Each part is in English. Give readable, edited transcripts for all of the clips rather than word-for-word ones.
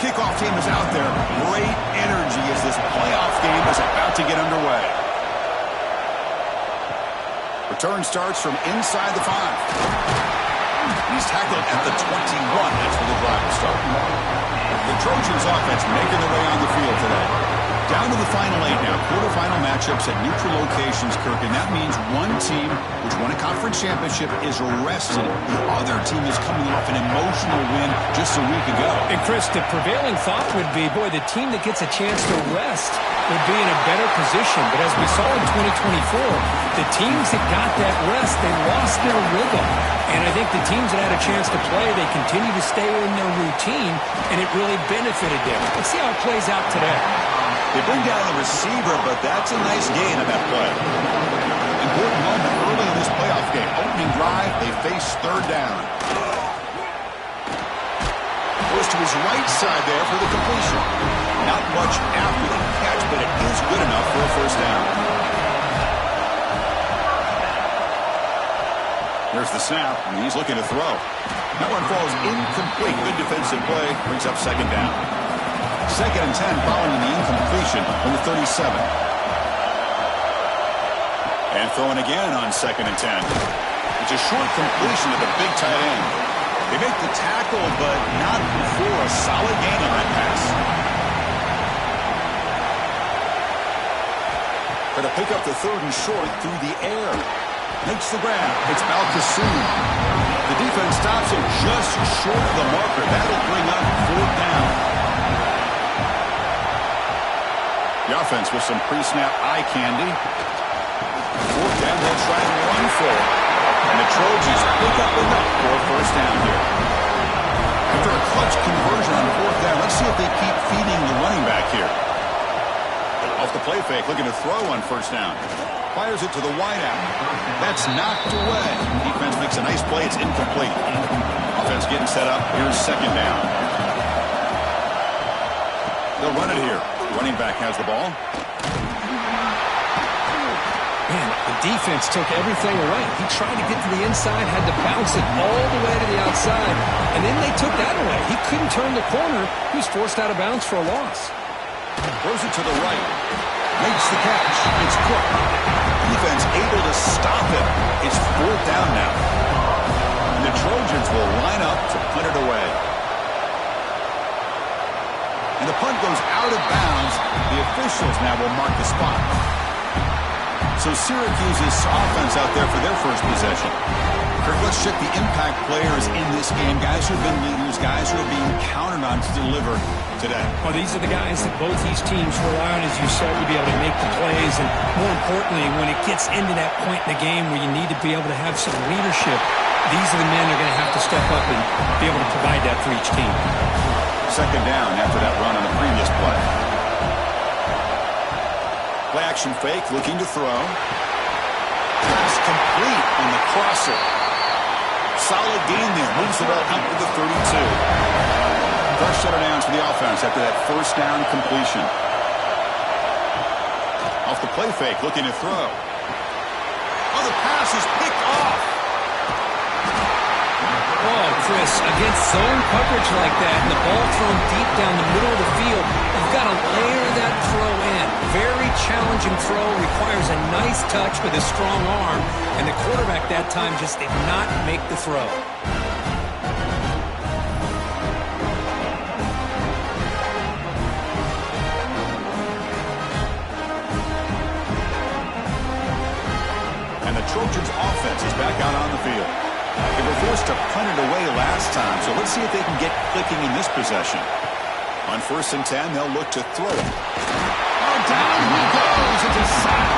kickoff team is out there. Great energy as this playoff game is about to get underway. Return starts from inside the 5. He's tackled at the 21. That's where the drive will start. The Trojans offense making their way on the field today. Down to the final 8 now. Quarterfinal matchups at neutral locations, Kirk, and that means one team which won a conference championship is rested. The other team is coming off an emotional win just a week ago. And Chris, the prevailing thought would be, boy, the team that gets a chance to rest would be in a better position. But as we saw in 2024, the teams that got that rest, they lost their rhythm. And I think the teams that had a chance to play, they continue to stay in their routine, and it really benefited them. Let's see how it plays out today. They bring down the receiver, but that's a nice gain on that play. Important moment early in this playoff game. Opening drive, they face third down. Goes to his right side there for the completion. Not much after the catch, but it is good enough for a first down. There's the snap, and he's looking to throw. That one falls incomplete. Good defensive play. Brings up second down. 2nd and 10 following the incompletion from the 37. And throwing again on 2nd and 10. It's a short completion to the big tight end. They make the tackle, but not before a solid gain on that pass. Going to pick up the 3rd and short through the air. Makes the grab. It's Al-Qassoum. The defense stops him just short of the marker. That'll bring up 4th down. The offense with some pre-snap eye candy. 4th down, they'll try and run for it. And the Trojans pick up enough for a first down here. After a clutch conversion on 4th down, let's see if they keep feeding the running back here. Off the play fake, looking to throw on 1st down. Fires it to the wideout. That's knocked away. Defense makes a nice play. It's incomplete. Offense getting set up. Here's 2nd down. They'll run it here. Running back has the ball. Man, the defense took everything away. He tried to get to the inside, had to bounce it all the way to the outside, and then they took that away. He couldn't turn the corner. He was forced out of bounds for a loss. Throws it to the right. Makes the catch. It's Cook. Defense able to stop him. It's 4th down now. And the Trojans will line up to punt it away. And the punt goes out of bounds. The officials now will mark the spot. So Syracuse's offense out there for their first possession. Kirk, let's check the impact players in this game. Guys who have been leaders, guys who are being counted on to deliver today. Well, these are the guys that both these teams rely on, as you said, to be able to make the plays. And more importantly, when it gets into that point in the game where you need to be able to have some leadership, these are the men that are going to have to step up and be able to provide that for each team. 2nd down after that run on the previous play. Play action fake, looking to throw. Pass complete on the crosser. Solid gain there. Moves the ball up to the 32. First shutter downs for the offense after that 1st down completion. Off the play fake, looking to throw. Oh, the pass is picked off. Oh, Chris, against zone coverage like that and the ball thrown deep down the middle of the field, you've got to layer that throw in. Very challenging throw, requires a nice touch with a strong arm, and the quarterback that time just did not make the throw. And the Trojans offense is back out on the field. They were forced to punt it away last time, so let's see if they can get clicking in this possession. On 1st and 10, they'll look to throw it. Oh, down he goes. It's a sack.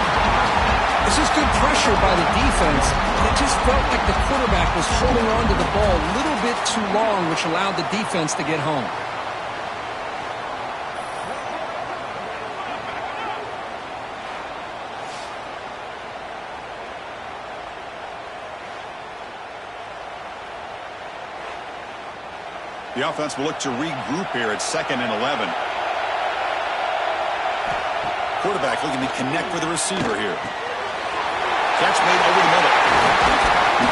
This is good pressure by the defense, and it just felt like the quarterback was holding on to the ball a little bit too long, which allowed the defense to get home. The offense will look to regroup here at 2nd and 11. Quarterback looking to connect with the receiver here. Catch made over the middle.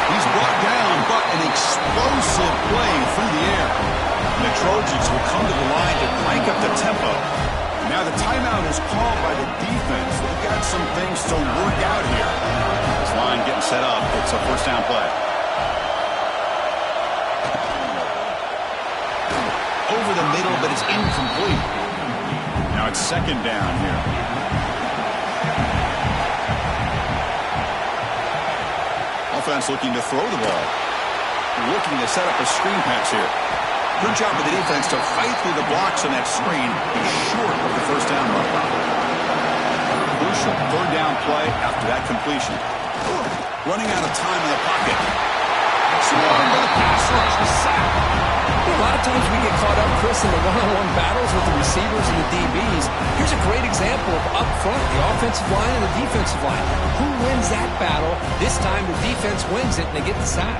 He's brought down, but an explosive play through the air. And the Trojans will come to the line to crank up the tempo. Now the timeout is called by the defense. They've got some things to work out here. This line getting set up. It's a first down play. Over the middle, but it's incomplete. Now it's second down here. Offense looking to throw the ball. Looking to set up a screen pass here. Good job of the defense to fight through the blocks on that screen. He's short of the first down run. Crucial third down play after that completion. Running out of time in the pocket. Swarmed by the pass rush. The sack. A lot of times we get caught up, Chris, in the one-on-one battles with the receivers and the DBs. Here's a great example of up front, the offensive line and the defensive line. Who wins that battle? This time the defense wins it and they get the sack.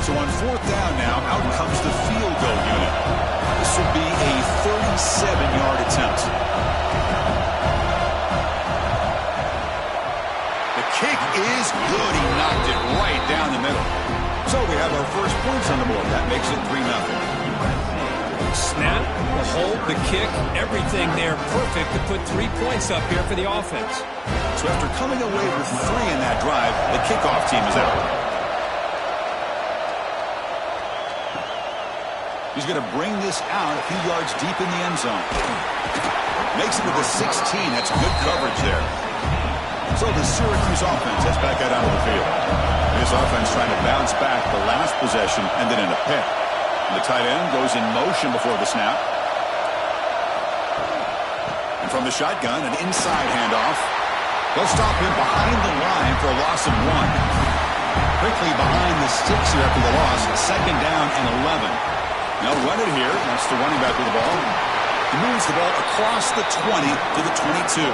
So on fourth down now, out comes the field goal unit. This will be a 37-yard attempt. The kick is good. He knocked it right down the middle. So we have our first points on the board. That makes it 3-0. Snap, the hold, the kick, everything there perfect to put 3 points up here for the offense. So after coming away with 3 in that drive, the kickoff team is out. He's going to bring this out a few yards deep in the end zone. Makes it to the 16. That's good coverage there. So the Syracuse offense heads back out onto the field. This offense trying to bounce back the last possession, ended in a pick. And the tight end goes in motion before the snap. And from the shotgun, an inside handoff. They'll stop him behind the line for a loss of 1. Quickly behind the sticks here after the loss. Second down and 11. They'll run it here. That's the running back with the ball. He moves the ball across the 20 to the 22.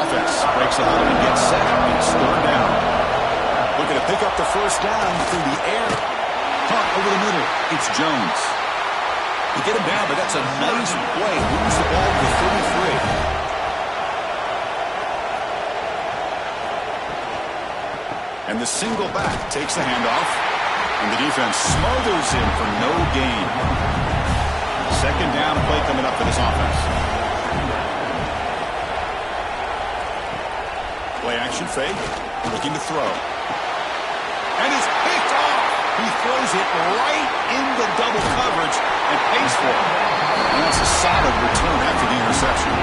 Offense breaks the hold and gets set. It's third down. Looking to pick up the first down through the air. Caught over the middle. It's Jones. They get him down, but that's a nice play. Moves the ball to 33. And the single back takes the handoff. And the defense smothers him for no gain. Second down play coming up for this offense. Play action fake. Looking to throw. And it's picked off. He throws it right into double coverage and pays for it. And that's a solid return after the interception.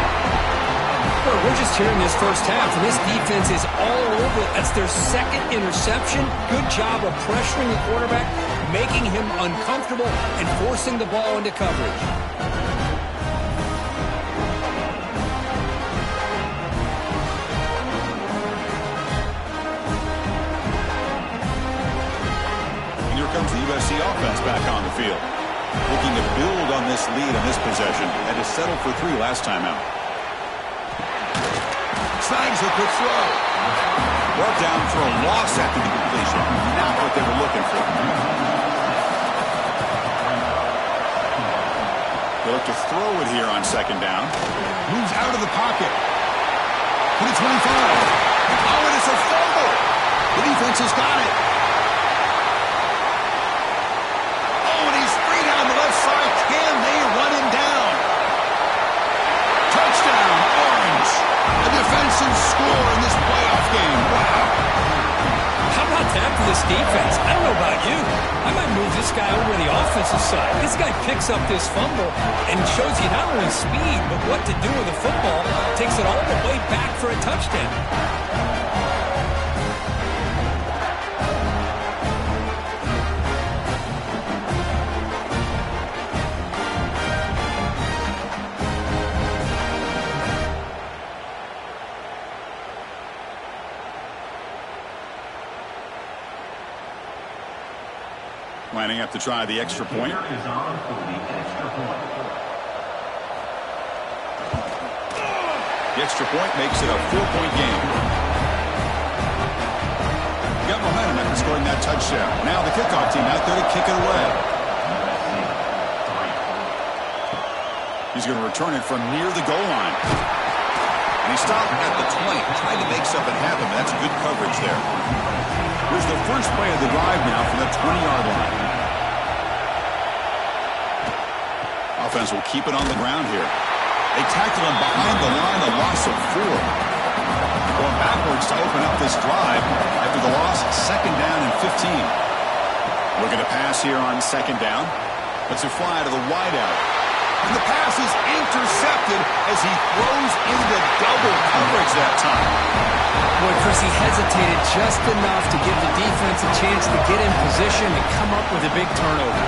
We're just here in this first half, and this defense is all over it. That's their second interception. Good job of pressuring the quarterback, making him uncomfortable, and forcing the ball into coverage. And here comes the USC offense back on the field. Looking to build on this lead in this possession. That is settled for 3 last time out. Snags a quick throw. Brought down for a loss after the completion. Not what they were looking for. They look to throw it here on second down. Moves out of the pocket. To the 25. Oh, and it's a fumble. The defense has got it. Oh, and he's free down the left side. Can they run him down? Touchdown, Orange. A defensive score in this playoff game. Wow. How about that for this defense? I don't know about you. I might move this guy over to the offensive side. This guy picks up this fumble and shows you not only speed, but what to do with the football. Takes it all the way back for a touchdown. Lining up to try the extra point. The extra point makes it a 4-point game. Got momentum after scoring that touchdown. Now the kickoff team out there to kick it away. He's going to return it from near the goal line. And He stopped at the 20, trying to make something happen, but that's good coverage there. Here's the first play of the drive now from the 20-yard line. Offense will keep it on the ground here. They tackle him behind the line, a loss of 4. Going backwards to open up this drive after the loss, 2nd down and 15. Looking to pass here on 2nd down. Let's it fly to the wideout. And the pass is intercepted as he throws into double coverage that time. Boy, Chris, he hesitated just enough to give the defense a chance to get in position and come up with a big turnover.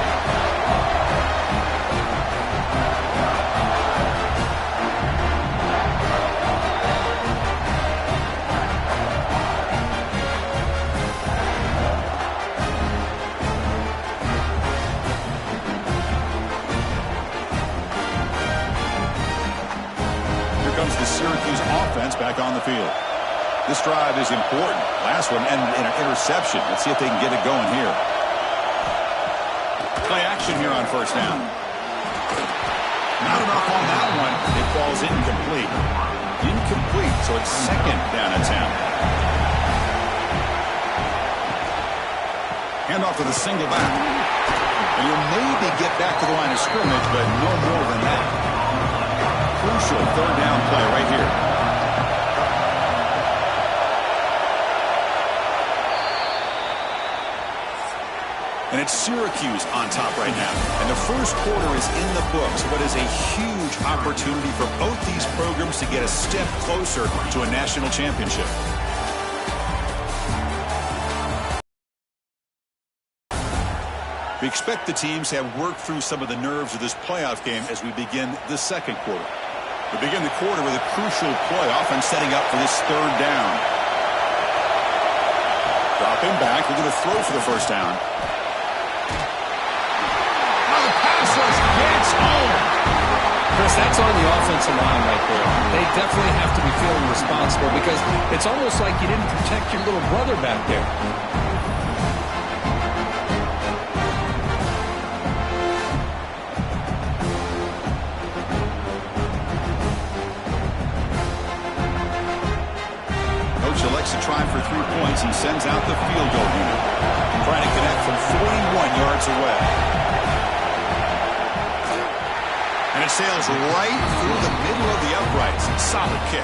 The Syracuse offense back on the field. This drive is important. Last one ended in an interception. Let's see if they can get it going here. Play action here on 1st down. Not enough on that one. It falls incomplete. Incomplete, so it's 2nd down attempt. Hand off to the single back. And you'll maybe get back to the line of scrimmage, but no more than that. Crucial 3rd down play right here. And it's Syracuse on top right now. And the first quarter is in the books. What is a huge opportunity for both these programs to get a step closer to a national championship. We expect the teams to have worked through some of the nerves of this playoff game as we begin the 2nd quarter. We begin the quarter with a crucial play, offense setting up for this 3rd down. Dropping back, we're going to throw for the 1st down. Now the pass rush gets home. Chris, that's on the offensive line right there. They definitely have to be feeling responsible because it's almost like you didn't protect your little brother back there. Elects to try for 3 points. He sends out the field goal unit. Trying to connect from 41 yards away. And it sails right through the middle of the uprights. Solid kick.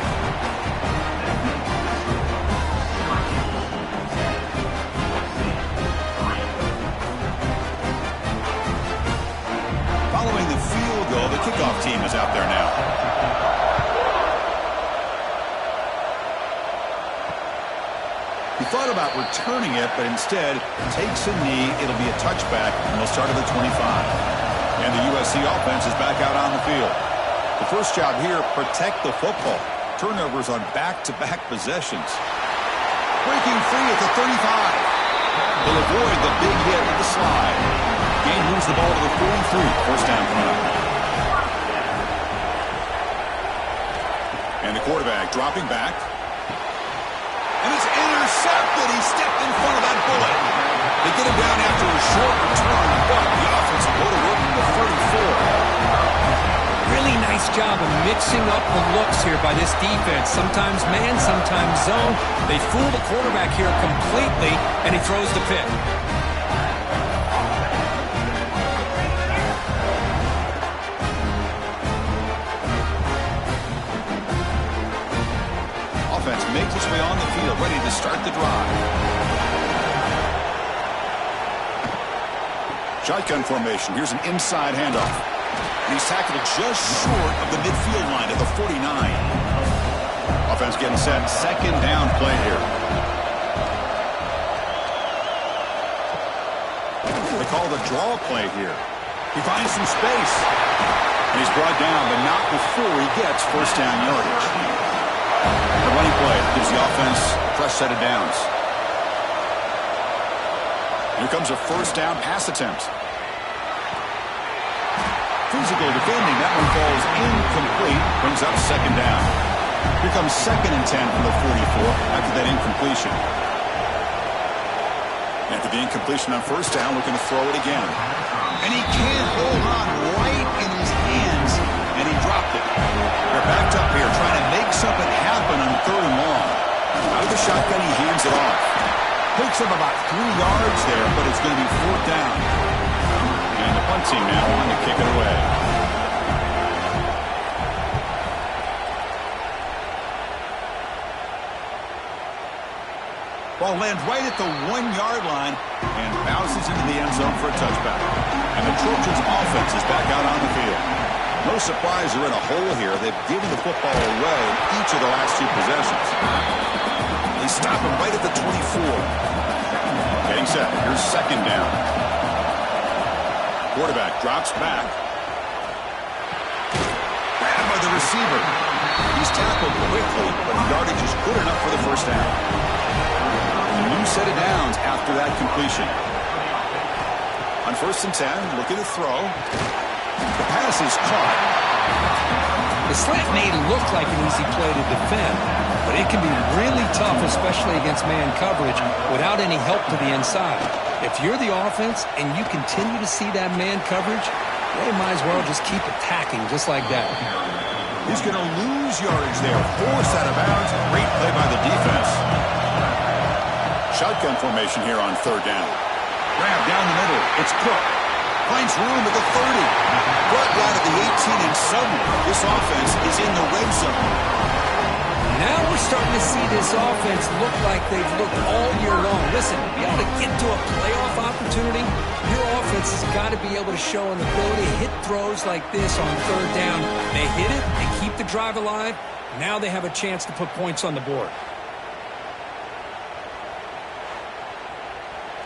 Following the field goal, the kickoff team is out there now. He thought about returning it, but instead takes a knee. It'll be a touchback, and they'll start at the 25. And the USC offense is back out on the field. The first job here, protect the football. Turnovers on back-to-back possessions. Breaking free at the 35. They'll avoid the big hit with the slide. Game moves the ball to the 43. 1st down coming up. And the quarterback dropping back. And it's intercepted. He stepped in front of that bullet. They get him down after a short return, but the offense will go to work in the 34. Really nice job of mixing up the looks here by this defense. Sometimes man, sometimes zone. They fool the quarterback here completely, and he throws the pick. Makes his way on the field, ready to start the drive. Shotgun formation. Here's an inside handoff. And he's tackled just short of the midfield line at the 49. Offense getting set. 2nd down play here. They call the draw play here. He finds some space. And he's brought down, but not before he gets 1st down yardage. The running play gives the offense a fresh set of downs. Here comes a 1st down pass attempt. Physical defending. That one falls incomplete. Brings up 2nd down. Here comes 2nd and 10 from the 44 after that incompletion. After the incompletion on 1st down, looking to throw it again. And he can't hold on right in his hands. And he dropped it. They're backed up here trying to make something happen Picks up about 3 yards there, but it's going to be 4th down. And the punt team now on to kick it away. Ball lands right at the 1-yard line and bounces into the end zone for a touchback. And the Trojans offense is back out on the field. No surprise they're in a hole here. They've given the football away in each of the last 2 possessions. They stop him right at the 24. Getting set. Here's 2nd down. Quarterback drops back. Grabbed by the receiver. He's tackled quickly, but the yardage is good enough for the 1st down. A new set of downs after that completion. On 1st and 10, looking to throw. The pass is caught. The slant may look like an easy play to defend, but it can be really tough, especially against man coverage, without any help to the inside. If you're the offense and you continue to see that man coverage, they might as well just keep attacking just like that. He's going to lose yardage there. Forced out of bounds. Great play by the defense. Shotgun formation here on 3rd down. Grab down the middle. It's Cook. Finds room at the 30. Brought down at the 18, and suddenly this offense is in the red zone. Now we're starting to see this offense look like they've looked all year long. Listen, to be able to get to a playoff opportunity, your offense has got to be able to show an ability to hit throws like this on 3rd down. They hit it, they keep the drive alive. Now they have a chance to put points on the board.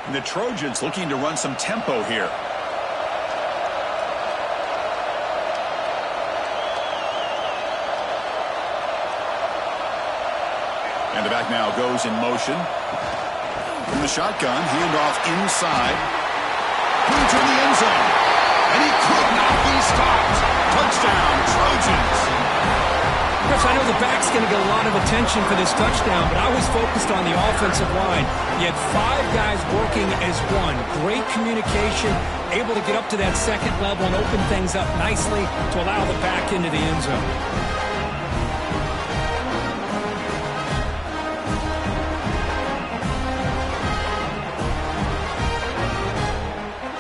And the Trojans looking to run some tempo here. And the back now goes in motion. From the shotgun, handoff inside. Into the end zone. And he could not be stopped. Touchdown, Trojans. Chris, I know the back's going to get a lot of attention for this touchdown, but I was focused on the offensive line. You had 5 guys working as one. Great communication, able to get up to that 2nd level and open things up nicely to allow the back into the end zone.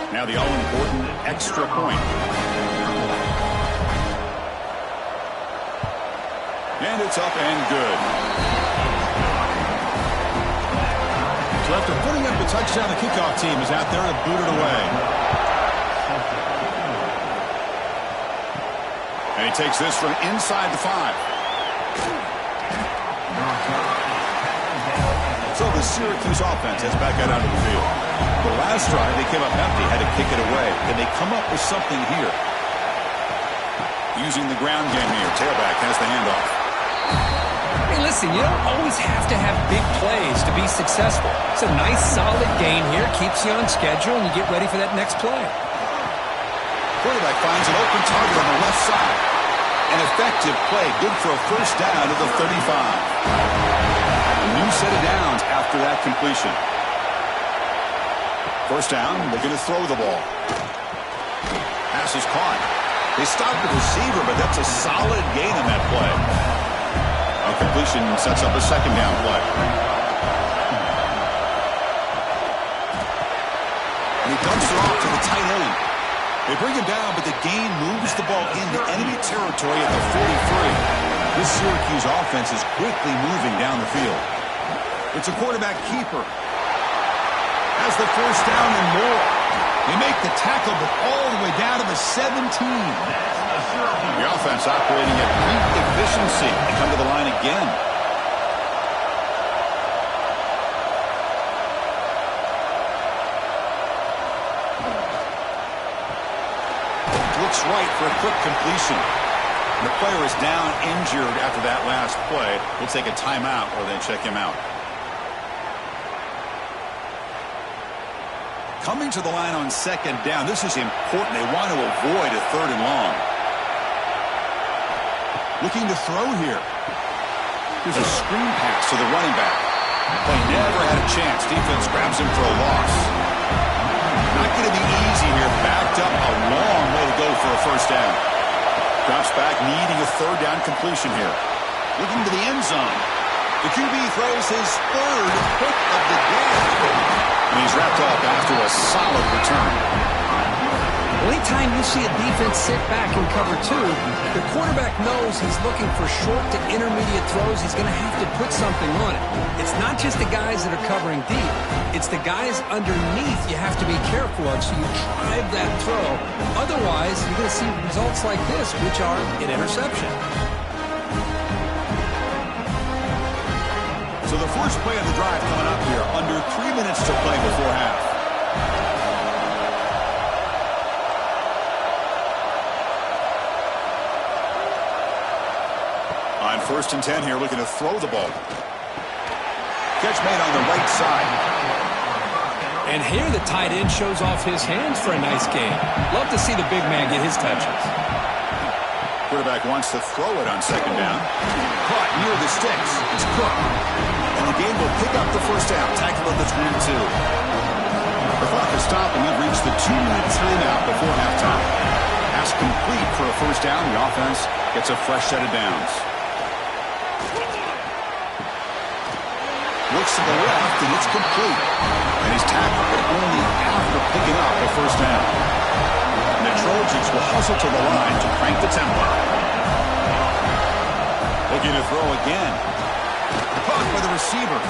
Now the all-important extra point. And it's up and good. So after putting up the touchdown, the kickoff team is out there to boot it away. And he takes this from inside the 5. So the Syracuse offense heads back out onto the field. The last drive, they came up empty, had to kick it away. Can they come up with something here? Using the ground game here. Tailback has the handoff. Hey, listen, you don't always have to have big plays to be successful. It's a nice, solid gain here. Keeps you on schedule, and you get ready for that next play. Quarterback finds an open target on the left side. An effective play, good for a 1st down to the 35. A new set of downs after that completion. 1st down, they're going to throw the ball. Pass is caught. They stopped the receiver, but that's a solid gain on that play. A completion sets up a 2nd down play. And he dumps it off to the tight end. They bring him down, but the gain moves the ball into enemy territory at the 43. This Syracuse offense is quickly moving down the field. It's a quarterback keeper. Has the 1st down and more. They make the tackle, but all the way down to the 17. The offense operating at peak efficiency. They come to the line again. Looks right for a quick completion. The player is down injured after that last play. We'll take a timeout or then check him out. Coming to the line on 2nd down. This is important. They want to avoid a 3rd and long. Looking to throw here. Here's a screen pass to the running back. Play never had a chance. Defense grabs him for a loss. Not going to be easy here. Backed up a long way to go for a 1st down. Drops back, needing a 3rd down completion here. Looking to the end zone. The QB throws his third pick of the day. And he's wrapped up after a solid return. Well, anytime you see a defense sit back and cover two, the quarterback knows he's looking for short to intermediate throws. He's going to have to put something on it. It's not just the guys that are covering deep. It's the guys underneath you have to be careful of, so you drive that throw. Otherwise, you're going to see results like this, which are an interception. So the first play of the drive coming up here, under 3 minutes to play before half. On 1st and 10 here, looking to throw the ball. Catch made on the right side. And here the tight end shows off his hands for a nice game. Love to see the big man get his touches. Quarterback wants to throw it on 2nd down. Caught near the sticks. It's Cook. And the game will pick up the first down. Tackle at the 22. The clock is stopped, and we've reached the 2-minute timeout before halftime. Pass complete for a first down. The offense gets a fresh set of downs. Looks to the left, and it's complete. And he's tackled, but only after picking up the first down. And the Trojans will hustle to the line to crank the tempo. Looking to throw again. Caught by the receiver.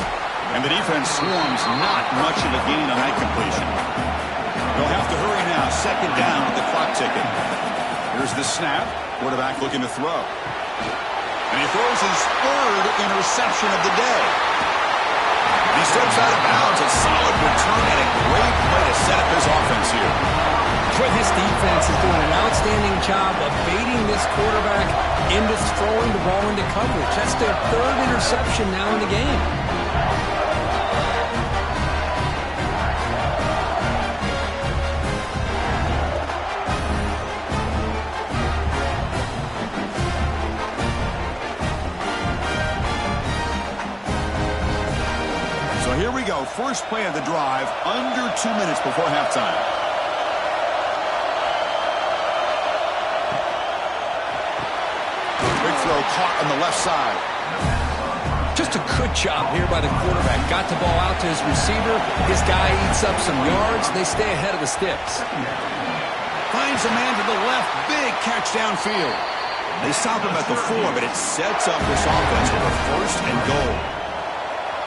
And the defense swarms not much of a gain on that completion. They'll have to hurry now. 2nd down with the clock ticking. Here's the snap. Quarterback looking to throw. And he throws his 3rd interception of the day. He steps out of bounds. A solid return and a great way to set up his offense here. Boy, this defense is doing an outstanding job of baiting this quarterback into throwing the ball into coverage. That's their 3rd interception now in the game. So here we go. First play of the drive, under 2 minutes before halftime. Big throw caught on the left side. Just a good job here by the quarterback. Got the ball out to his receiver. His guy eats up some yards. They stay ahead of the sticks. Finds a man to the left. Big catch downfield. They stop him at the 4, but it sets up this offense with a 1st and goal.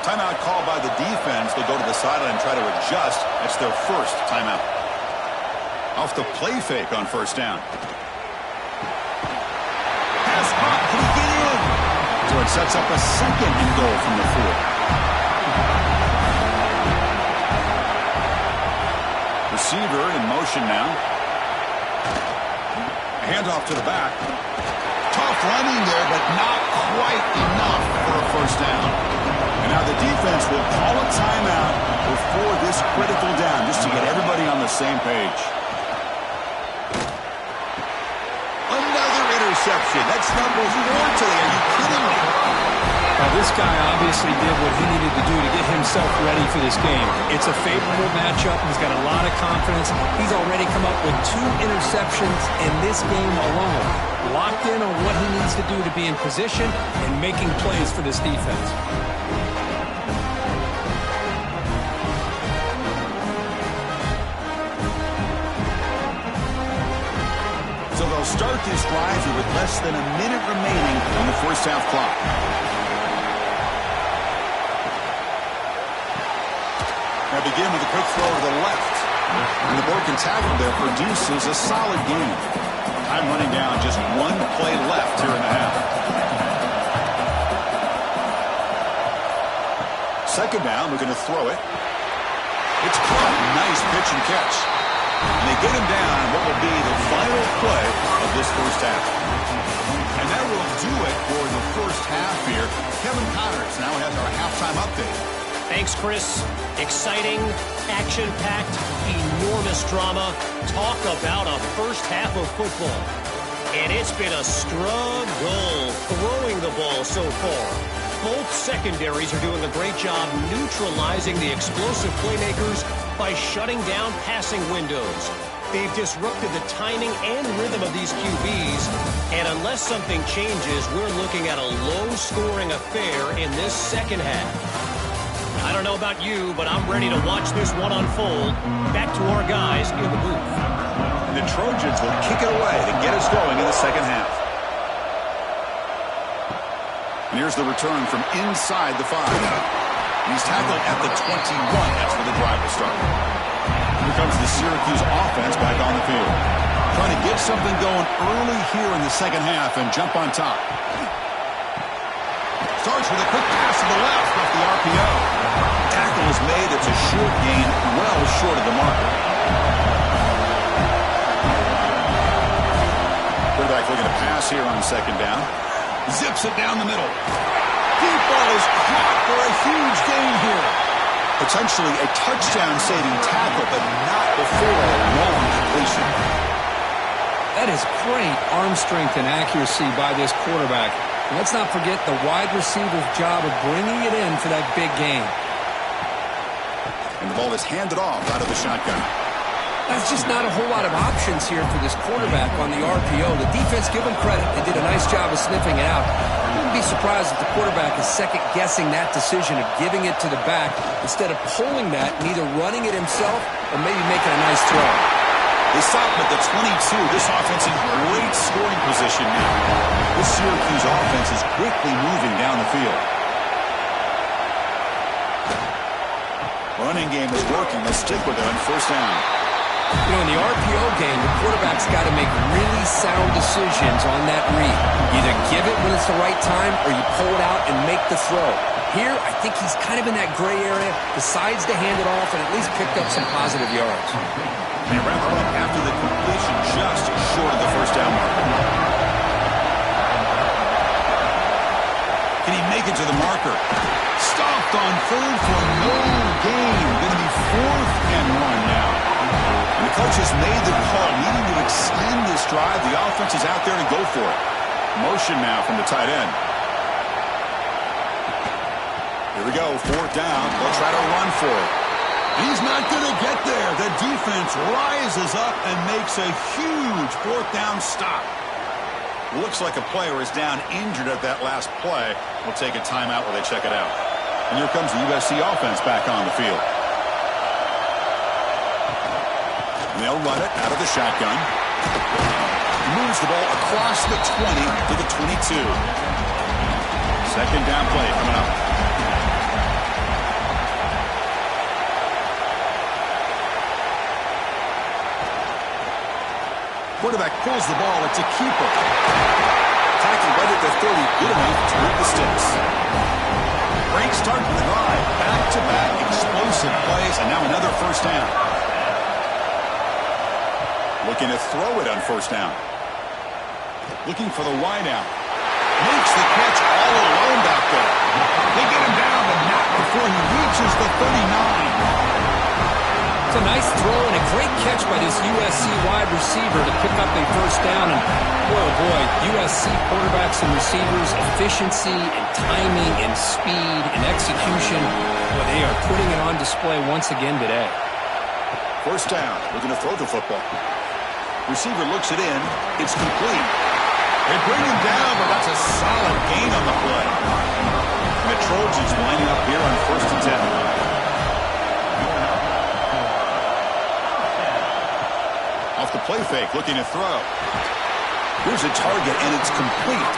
Timeout called by the defense. They'll go to the sideline and try to adjust. That's their 1st timeout. Off the play fake on 1st down. Pass caught. Can he get in? So it sets up a 2nd and goal from the 4. Receiver in motion now. A handoff to the back. Tough running there, but not quite enough for a 1st down. And now the defense will call a timeout before this critical down, just to get everybody on the same page. Another interception. That's number 4 today. Are you kidding me? This guy obviously did what he needed to do to get himself ready for this game. It's a favorable matchup. He's got a lot of confidence. He's already come up with 2 interceptions in this game alone. Locked in on what he needs to do to be in position and making plays for this defense. So they'll start this drive here with less than a minute remaining on the first half clock. Now begin with a quick throw to the left. And the broken tackle there produces a solid gain. Time running down, just 1 play left here in the half. 2nd down, looking to throw it. It's caught. Nice pitch and catch. And they get him down on what will be the final play of this first half. And that will do it for the first half here. Kevin Connors now has our halftime update. Thanks, Chris. Exciting, action-packed, enormous drama. Talk about a first half of football. And it's been a struggle throwing the ball so far. Both secondaries are doing a great job neutralizing the explosive playmakers by shutting down passing windows. They've disrupted the timing and rhythm of these QBs, and unless something changes, we're looking at a low-scoring affair in this second half. I don't know about you, but I'm ready to watch this one unfold. Back to our guys in the booth. And the Trojans will kick it away to get us going in the second half. And here's the return from inside the 5. He's tackled at the 21. That's where the drive will start. Here comes the Syracuse offense back on the field. Trying to get something going early here in the second half and jump on top. Starts with a quick pass to the left off the RPO. Tackle is made. It's a short gain, well short of the marker. Quarterback looking to pass here on second down. Zips it down the middle. Deep ball is caught for a huge gain here. Potentially a touchdown-saving tackle, but not before a long completion. That is great arm strength and accuracy by this quarterback. And let's not forget the wide receiver's job of bringing it in for that big gain. And the ball is handed off out of the shotgun. That's just not a whole lot of options here for this quarterback on the RPO. The defense, give them credit. They did a nice job of sniffing it out. I wouldn't be surprised if the quarterback is second-guessing that decision of giving it to the back instead of pulling that and either running it himself or maybe making a nice throw. They stop him at the 22. This offense in great scoring position now. This Syracuse offense is quickly moving down the field. Running game is working. Let's stick with it on first down. You know, in the RPO game, the quarterback's got to make really sound decisions on that read. Either give it when it's the right time or you pull it out and make the throw. Here, I think he's kind of in that gray area, decides to hand it off and at least picked up some positive yards. They wrap it up after the completion just short of the first down mark. Can he make it to the marker? Stopped on third for no gain. Going to be 4th and 1 now. And the coach has made the call, needing to extend this drive. The offense is out there to go for it. Motion now from the tight end. Here we go, 4th down. They'll try to run for it. He's not going to get there. The defense rises up and makes a huge 4th down stop. Looks like a player is down injured at that last play. We'll take a timeout while they check it out. And here comes the USC offense back on the field. And they'll run it out of the shotgun. He moves the ball across the 20 to the 22. Second down play coming up. Quarterback pulls the ball. It's a keeper. Tackle right at the 30. Good enough to move the sticks. Great start to the drive. Back-to-back explosive plays, and now another first down. Looking to throw it on first down. Looking for the wideout. Makes the catch all alone back there. They get him down, but not before he reaches the 39. It's a nice throw and a great catch by this USC wide receiver to pick up a first down. And boy, oh boy, USC quarterbacks and receivers, efficiency and timing and speed and execution. Well, they are putting it on display once again today. First down. Looking to throw the football. Receiver looks it in. It's complete. They bring him down, but that's a solid gain on the play. And the Trojans lining up here on 1st and 10. Off the play fake, looking to throw. Here's a target, and it's complete.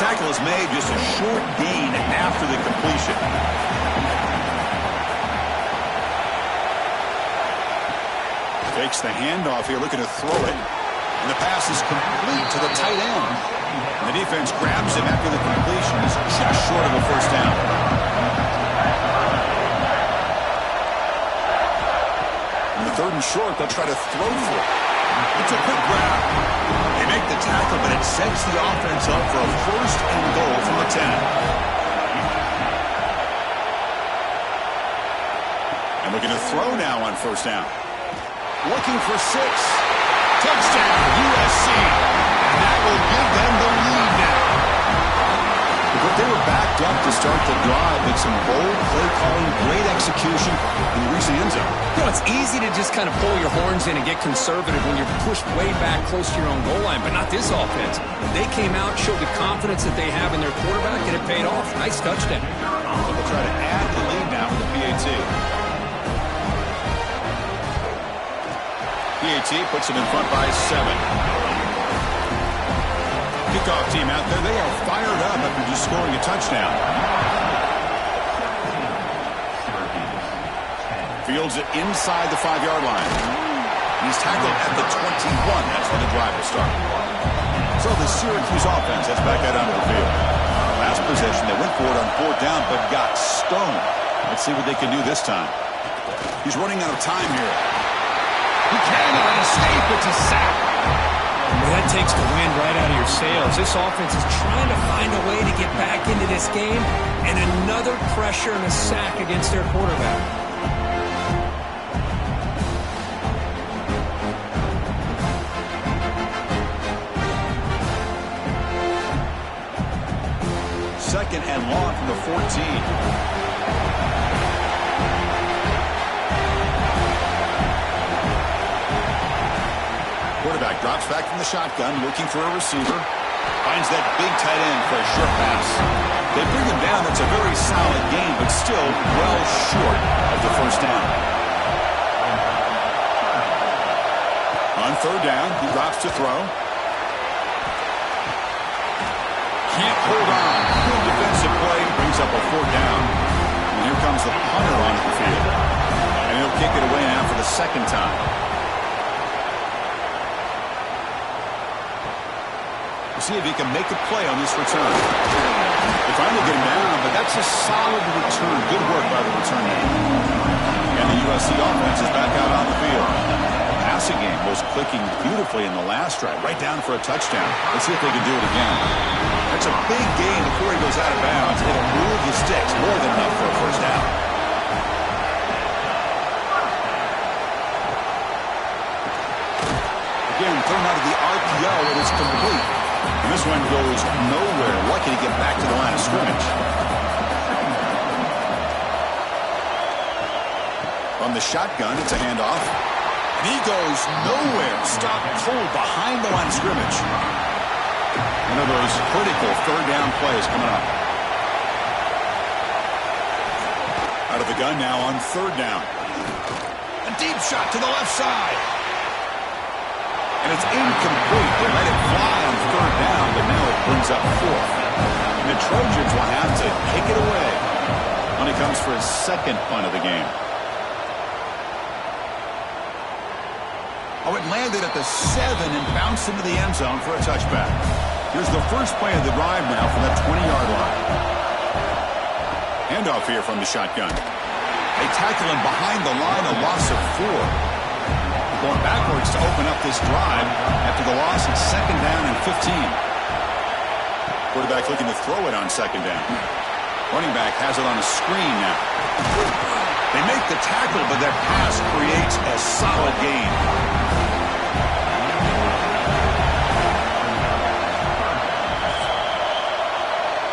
Tackle is made, just a short gain after the completion. Takes the handoff here, looking to throw it. And the pass is complete to the tight end. And the defense grabs him after the completion. He's just short of a first down. And the 3rd and short, they'll try to throw for it. It's a quick grab. They make the tackle, but it sets the offense up for a 1st and goal from the 10. And looking to throw now on first down. Looking for 6. Touchdown, USC. And that will give them the lead now. But they were back up to start the drive, but some bold play calling, great execution, and you reach the end zone. You know, it's easy to just kind of pull your horns in and get conservative when you're pushed way back close to your own goal line, but not this offense. They came out, showed the confidence that they have in their quarterback, and it paid off. Nice touchdown. So they'll try to add the lead now with the PAT. PAT puts it in front by 7. Kickoff team out there. They are fired up after just scoring a touchdown. Fields it inside the 5-yard line. He's tackled at the 21. That's where the drive will start. So the Syracuse offense heads back out onto the field. Last possession, they went for it on 4th down, but got stoned. Let's see what they can do this time. He's running out of time here. He can escape. It's a sack. Well, that takes the wind right out of your sails. This offense is trying to find a way to get back into this game, and another pressure and a sack against their quarterback. Second and long from the 14. Quarterback drops back from the shotgun, looking for a receiver. Finds that big tight end for a short pass. They bring him down. That's a very solid game, but still well short of the first down. On 3rd down, he drops to throw. Can't hold on. Good defensive play. Brings up a 4th down. And here comes the punter onto the field. And he'll kick it away now for the 2nd time. See if he can make a play on this return. They finally get him down, but that's a solid return. Good work by the return man. And the USC offense is back out on the field. The passing game was clicking beautifully in the last drive, right down for a touchdown. Let's see if they can do it again. That's a big gain before he goes out of bounds. It'll move the sticks, more than enough for a first down. Again, thrown out of the RPO, it is complete. And this one goes nowhere. Lucky to get back to the line of scrimmage. From the shotgun, it's a handoff. And he goes nowhere. Stopped cold behind the line of scrimmage. One of those critical 3rd down plays coming up. Out of the gun now on 3rd down. A deep shot to the left side. And it's incomplete. They let it fly on 3rd down, but now it brings up 4th. And the Trojans will have to kick it away when it comes for his 2nd punt of the game. Oh, it landed at the 7 and bounced into the end zone for a touchback. Here's the first play of the drive now from that 20-yard line. Handoff here from the shotgun. They tackle him behind the line, a loss of 4. Going backwards to open up this drive after the loss. It's 2nd down and 15. Quarterback looking to throw it on 2nd down. Running back has it on a screen now. They make the tackle, but that pass creates a solid gain.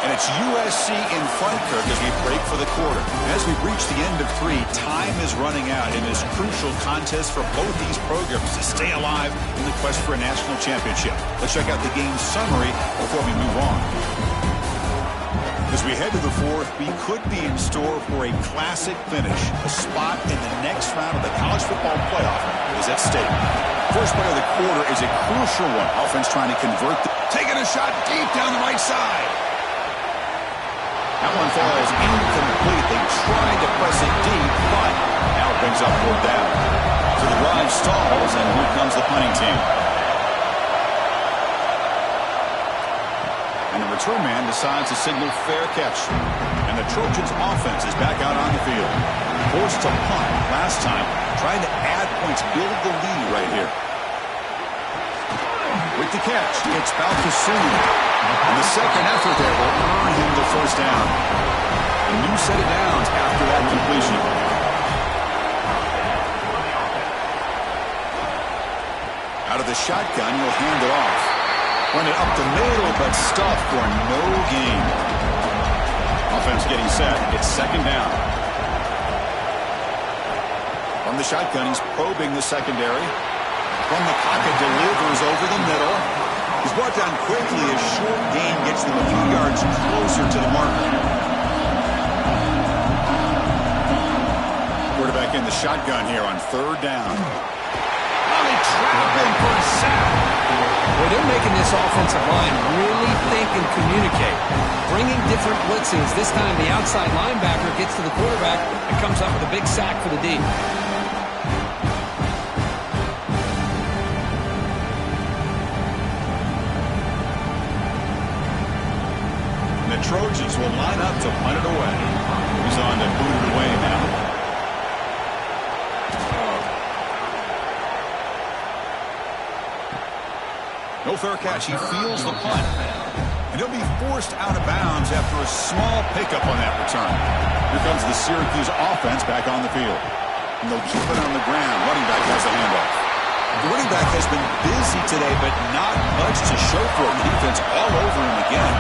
And it's USC in front, Kirk, as we break for the quarter. As we reach the end of 3, time is running out in this crucial contest for both these programs to stay alive in the quest for a national championship. Let's check out the game summary before we move on. As we head to the 4th, we could be in store for a classic finish. A spot in the next round of the college football playoff is at stake. First play of the quarter is a crucial one. Offense trying to convert. Taking a shot deep down the right side. That one falls incomplete. They tried to press it deep, but now it brings up 4th down. So the drive stalls, and here comes the punting team. And the return man decides to signal fair catch. And the Trojans' offense is back out on the field. Forced to punt last time, trying to add points, build the lead right here. With the catch, it's Balcassoon. And the second effort there will earn him the first down. A new set of downs after that completion. Out of the shotgun, he'll hand it off. Run it up the middle, but stuffed for no gain. is getting set. It's second down. From the shotgun, he's probing the secondary. From the pocket, delivers over the middle. He's brought down quickly. A short gain gets them a few yards closer to the marker. Quarterback in the shotgun here on third down. Oh, they trap him for a sack. Well, they're making this offensive line really think and communicate. Bringing different blitzes. This time the outside linebacker gets to the quarterback and comes up with a big sack for the D. The Trojans will line up to punt it away. He's on to boot it away now. No fair catch. He feels the punt. And he'll be forced out of bounds after a small pickup on that return. Here comes the Syracuse offense back on the field. And they'll keep it on the ground. Running back has a handoff. The running back has been busy today, but not much to show for it. The defense all over him again.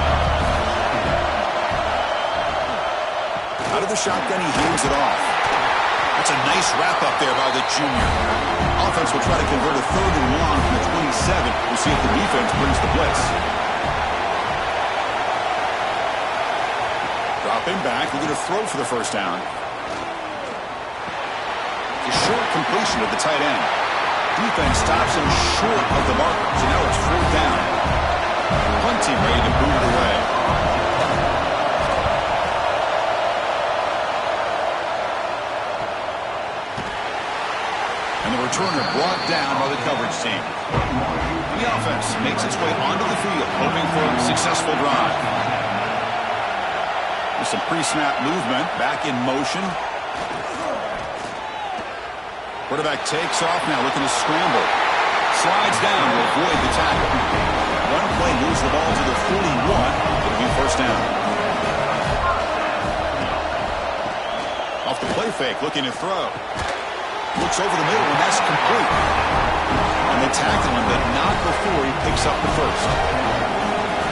Out of the shotgun, he hands it off. That's a nice wrap up there by the junior. Offense will try to convert a third and long from the 27. We'll see if the defense brings the blitz. Dropping back, looking to throw for the first down. A short completion of the tight end. Defense stops him short of the marker, so now it's fourth down. Punt team ready to boot it away. And the returner brought down by the coverage team. The offense makes its way onto the field, hoping for a successful drive. With some pre-snap movement, back in motion. Quarterback takes off now, looking to scramble. Slides down to avoid the tackle. One play moves the ball to the 41. It'll be first down. Off the play fake, looking to throw. Looks over the middle, and that's complete. And they tackle him, but not before he picks up the first.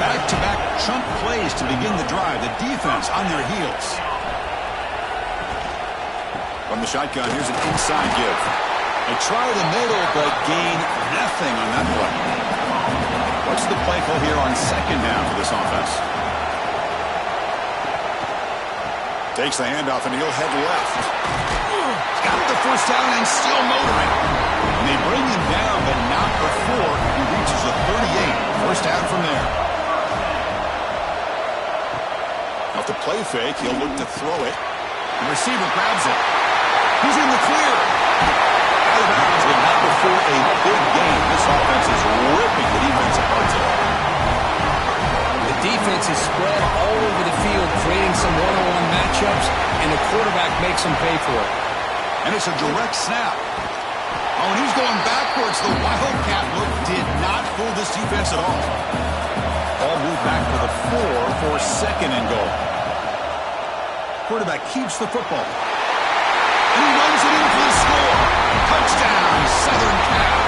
Back-to-back chunk plays to begin the drive. The defense on their heels. From the shotgun, here's an inside give. They try the middle, but gain nothing on that play. What's the play call here on second down for this offense? Takes the handoff, and he'll head left. Got the first down and still motoring. And they bring him down, but not before he reaches the 38. First down from there. Off the play fake, he'll look to throw it. The receiver grabs it. He's in the clear. Out of bounds, but not before a big game. This offense is ripping the defense apart today. The defense is spread all over the field, creating some one-on-one matchups, and the quarterback makes them pay for it. And it's a direct snap. Oh, and he's going backwards. The Wildcat look did not fool this defense at all. Ball moved back to the 4 for second and goal. Quarterback keeps the football. And he runs it in for the score. Touchdown, Southern Cal.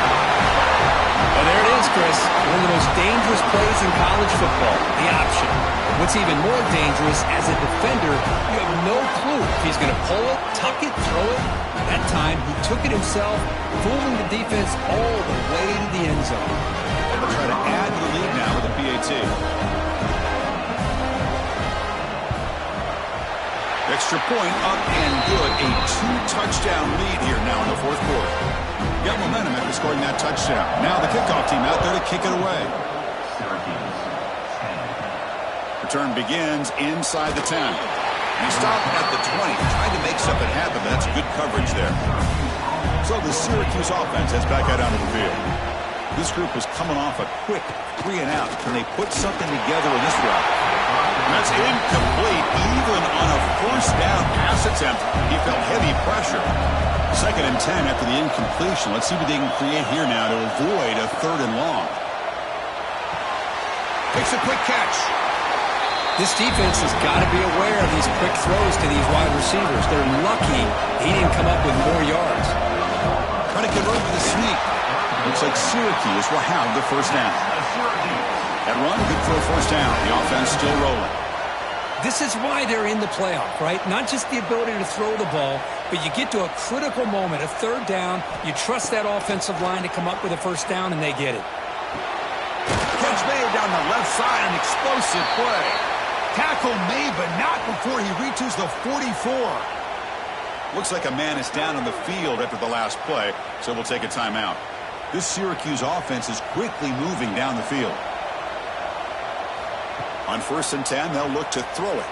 Well, there it is, Chris. One of the most dangerous plays in college football, the option. What's even more dangerous, as a defender, you have no clue if he's going to pull it, tuck it, throw it. That time, he took it himself, fooling the defense all the way to the end zone. They'll try to add to the lead now with a PAT. Extra point up and good. A 2-touchdown lead here now in the fourth quarter. Got momentum after scoring that touchdown. Now the kickoff team out there to kick it away. Return begins inside the 10. He stopped at the 20. Tried to make something happen, but that's good coverage there. So the Syracuse offense heads back out onto the field. This group was coming off a quick 3 and out. Can they put something together in this route? That's incomplete. Even on a first down pass attempt, he felt heavy pressure. Second and 10 after the incompletion. Let's see what they can create here now to avoid a third and long. Takes a quick catch. This defense has got to be aware of these quick throws to these wide receivers. They're lucky he didn't come up with more yards. Trying to convert with a sneak. Looks like Syracuse will have the first down. That run, good for a first down. The offense still rolling. This is why they're in the playoff, right? Not just the ability to throw the ball, but you get to a critical moment, a third down, you trust that offensive line to come up with a first down, and they get it. Catch made down the left side, an explosive play. Tackle made, but not before he reaches the 44. Looks like a man is down on the field after the last play, so we'll take a timeout. This Syracuse offense is quickly moving down the field. On 1st and 10, they'll look to throw it.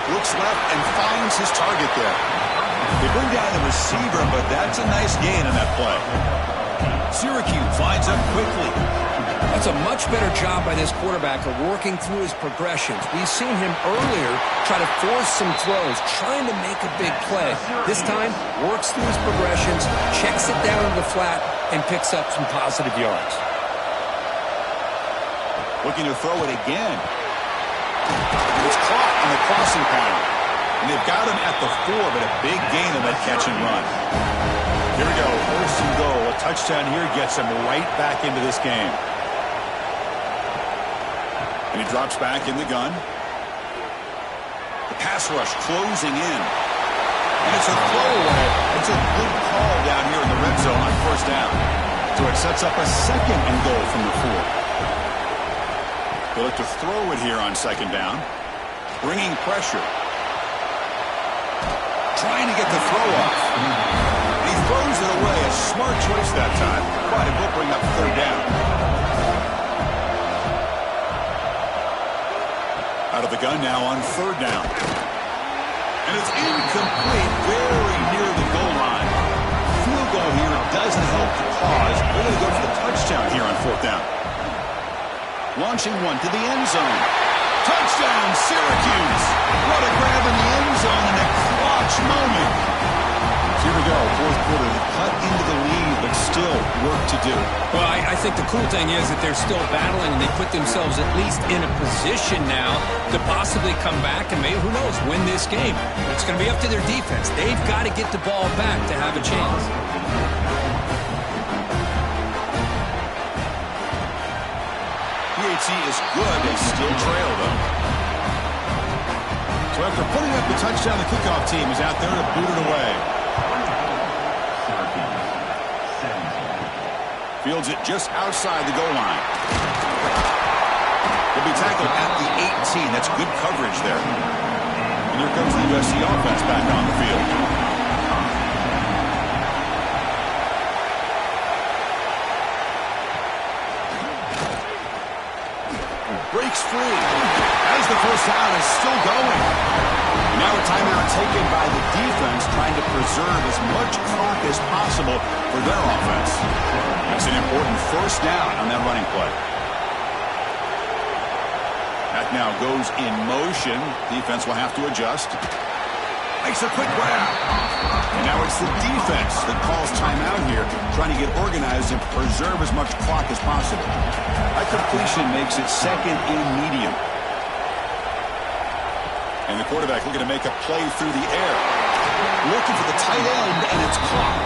Looks left and finds his target there. They bring down the receiver, but that's a nice gain on that play. Syracuse lines up quickly. That's a much better job by this quarterback of working through his progressions. We've seen him earlier try to force some throws, trying to make a big play. This time, works through his progressions, checks it down to the flat, and picks up some positive yards. Looking to throw it again. It's caught on the crossing pattern. And they've got him at the 4, but a big gain on that catch and run. Here we go, 1st and goal. A touchdown here gets him right back into this game. And he drops back in the gun. The pass rush closing in. And it's a throwaway. It's a good call down here in the red zone on 1st down. So it sets up a 2nd and goal from the 4. They look to throw it here on 2nd down. Bringing pressure. Trying to get the throw off. And he throws it away. A smart choice that time. But it will bring up 3rd down. Out of the gun now on 3rd down. And it's incomplete. Very near the goal line. Field goal here doesn't help the cause. They're going to go for the touchdown here on 4th down. Launching one to the end zone. Touchdown, Syracuse. What a grab in the end zone in a clutch moment. Here we go, 4th quarter. They cut into the lead, but still work to do. Well, I think the cool thing is that they're still battling, and they put themselves at least in a position now to possibly come back and maybe, who knows, win this game. But it's going to be up to their defense. They've got to get the ball back to have a chance. PAT is good. They still trail, though. So after putting up the touchdown, the kickoff team is out there to boot it away. Fields it just outside the goal line. He'll be tackled at the 18. That's good coverage there. And here comes the USC offense back on the field. Breaks free as the first down is still going. Now a timeout taken by the defense, trying to preserve as much clock as possible for their offense. That's an important 1st down on that running play. That now goes in motion. Defense will have to adjust. Makes a quick grab. And now it's the defense that calls timeout here, trying to get organized and preserve as much clock as possible. That completion makes it 2nd and medium. And the quarterback looking to make a play through the air. Looking for the tight end, and it's caught.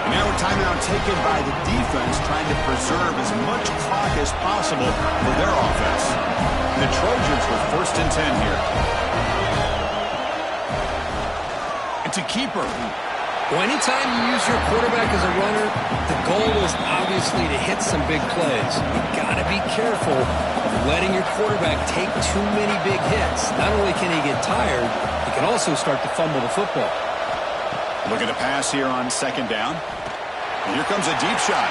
And now a timeout taken by the defense, trying to preserve as much clock as possible for their offense. The Trojans with 1st and 10 here. It's a keeper. Well, anytime you use your quarterback as a runner, the goal is obviously to hit some big plays. You've got to be careful of letting your quarterback take too many big hits. Not only can he get tired, he can also start to fumble the football. Looking to pass here on 2nd down. And here comes a deep shot.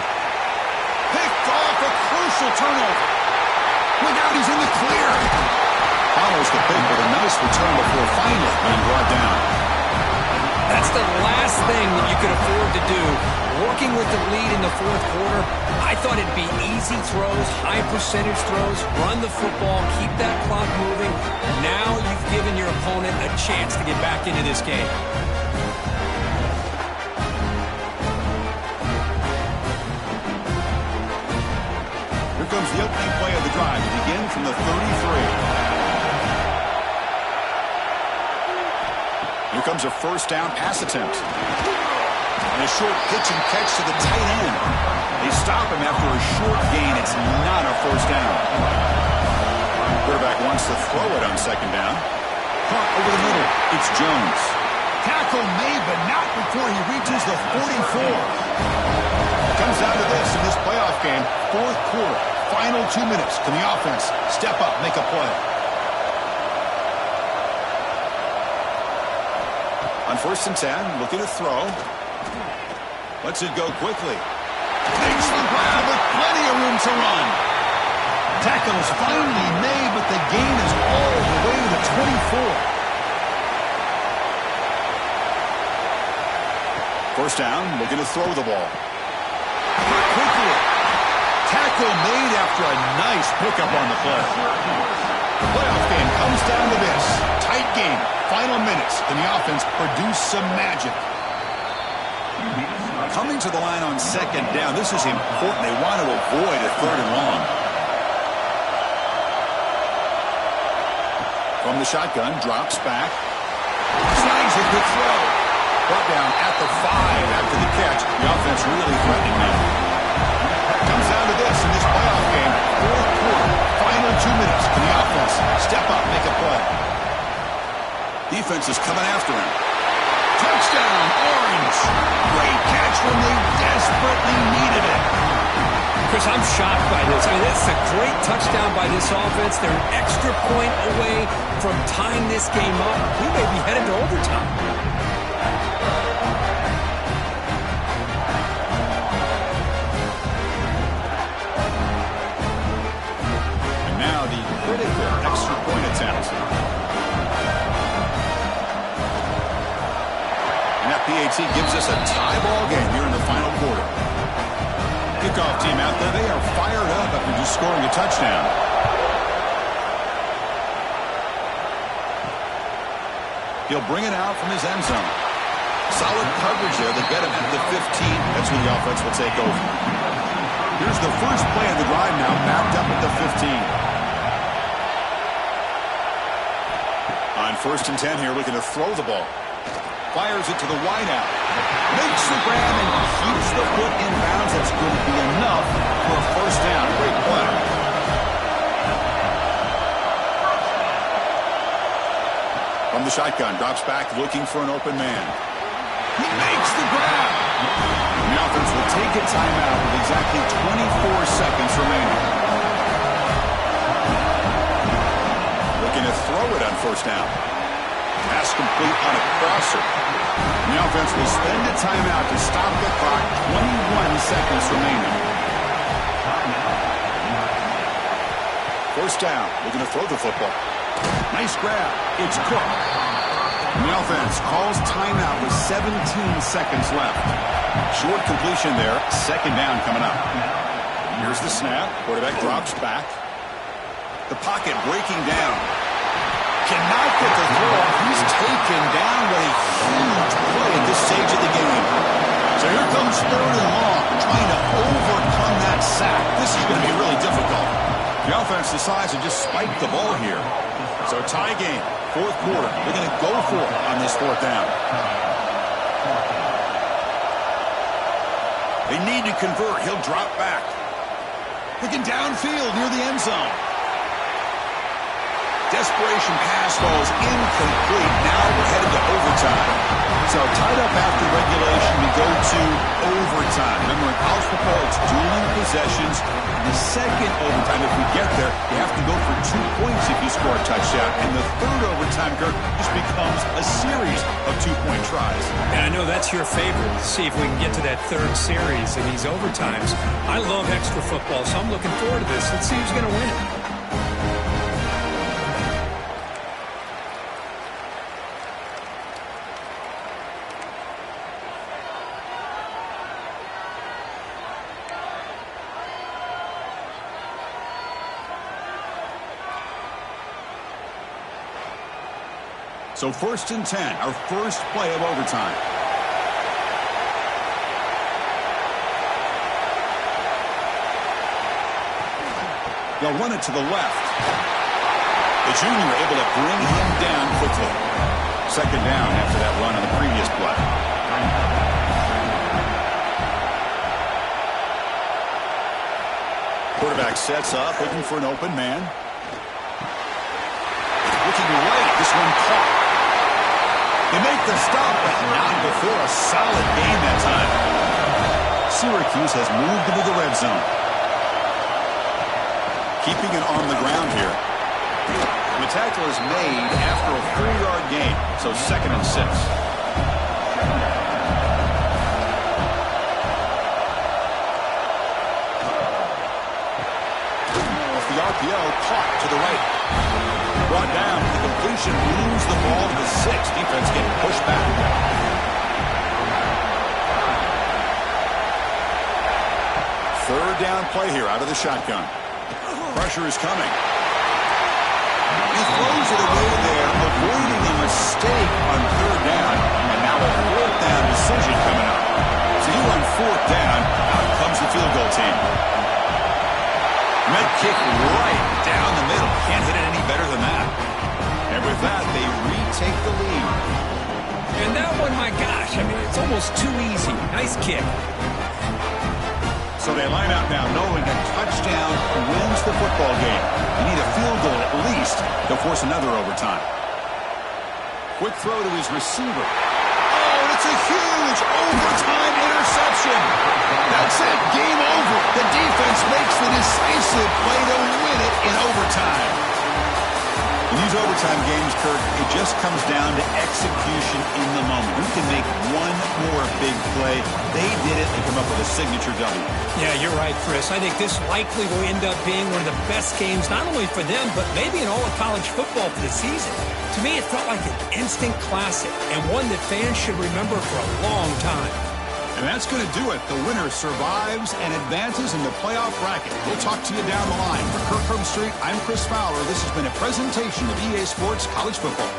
Picked off, a crucial turnover. Look out, he's in the clear. Almost a pick, but a nice return before finally being brought down. That's the last thing that you could afford to do. Working with the lead in the 4th quarter, I thought it'd be easy throws, high percentage throws, run the football, keep that clock moving. Now you've given your opponent a chance to get back into this game. Here comes the opening play of the drive to begin from the 33. Here comes a 1st down pass attempt. And a short pitch and catch to the tight end. They stop him after a short gain. It's not a 1st down. Quarterback wants to throw it on second down. Caught over the middle. It's Jones. Tackle made, but not before he reaches the 44. Comes down to this in this playoff game. Fourth quarter. Final 2 minutes. Can the offense step up, make a play? On 1st and 10, looking to throw. Lets it go quickly. Takes the grab with plenty of room to run. Tackle is finally made, but the gain is all the way to 24. 1st down, looking to throw the ball. Quickly. Tackle made after a nice pickup on the play. The playoff game comes down to this. Tight game. Final minutes. Can the offense produce some magic? Coming to the line on second down. This is important. They want to avoid a 3rd and long. From the shotgun, drops back. Snags a good throw. Brought down at the 5 after the catch. The offense really threatening now. Comes down to this in this playoff game. 4th quarter. Final 2 minutes. Can the offense step up, make a play? Defense is coming after him. Touchdown, Orange. Great catch when they desperately needed it. Chris, I'm shocked by this. I mean, this is a great touchdown by this offense. They're an extra point away from tying this game up. We may be headed to overtime. And now the critical extra point attempt. And that PAT gives us a tie ball game here in the final quarter. Kickoff team out there, they are fired up after just scoring a touchdown. He'll bring it out from his end zone. Solid coverage there. They get him at the 15. That's when the offense will take over. Here's the first play of the drive now, mapped up at the 15. On 1st and 10 here, looking to throw the ball. Fires it to the wideout. Makes the grab and keeps the foot in bounds. That's going to be enough for a 1st down. Great play. From the shotgun, drops back looking for an open man. He makes the grab. The offense will take a timeout with exactly 24 seconds remaining. Looking to throw it on 1st down. Pass complete on a crosser. The offense will spend a timeout to stop the clock. 21 seconds remaining. 1st down. Looking to throw the football. Nice grab. It's Cook. The offense calls timeout with 17 seconds left. Short completion there. 2nd down coming up. Here's the snap. Quarterback drops back. The pocket breaking down. Cannot get the throw. He's taken down with a huge play at this stage of the game. So here comes 3rd and long, trying to overcome that sack. This is going to be really difficult. The offense decides to just spike the ball here. So tie game, 4th quarter. They're going to go for it on this 4th down. They need to convert. He'll drop back. Looking downfield near the end zone. Desperation pass falls incomplete. Now we're headed to overtime. So tied up after regulation, we go to overtime. Remember, in college football, it's dueling possessions. In the 2nd overtime, if we get there, you have to go for 2 points if you score a touchdown. And the 3rd overtime, Kirk, just becomes a series of 2-point tries. And I know that's your favorite. See if we can get to that 3rd series in these overtimes. I love extra football, so I'm looking forward to this. Let's see who's going to win it. So 1st and 10, our first play of overtime. They'll run it to the left. The junior able to bring him down quickly. 2nd down after that run on the previous play. Quarterback sets up, looking for an open man. to the right. This one caught. They make the stop, but not before a solid game that time. Syracuse has moved into the red zone. Keeping it on the ground here. The tackle is made after a 4-yard gain, so 2nd and 6. Off the RPO, caught to the right. Brought down, the completion moves the ball to the 6. Defense getting pushed back. 3rd down play here out of the shotgun. Pressure is coming. He throws it away there, avoiding a mistake on 3rd down, and now a 4th down decision coming up. So you on 4th down, out comes the field goal team. Med kick right down the middle. Can't hit it any better than that. And with that, they retake the lead. And that one, my gosh, I mean, it's almost too easy. Nice kick. So they line out now knowing a touchdown wins the football game. You need a field goal at least to force another overtime. Quick throw to his receiver. Oh, and it's a huge overtime interception. That's it. Game over. The defense makes the decisive play to win it in overtime. In these overtime games, Kirk, it just comes down to execution in the moment. Who can make one more big play? They did it and come up with a signature W. Yeah, you're right, Chris. I think this likely will end up being one of the best games, not only for them, but maybe in all of college football for the season. To me, it felt like an instant classic and one that fans should remember for a long time. And that's going to do it. The winner survives and advances in the playoff bracket. We'll talk to you down the line. For Kirk Street, I'm Chris Fowler. This has been a presentation of EA Sports College Football.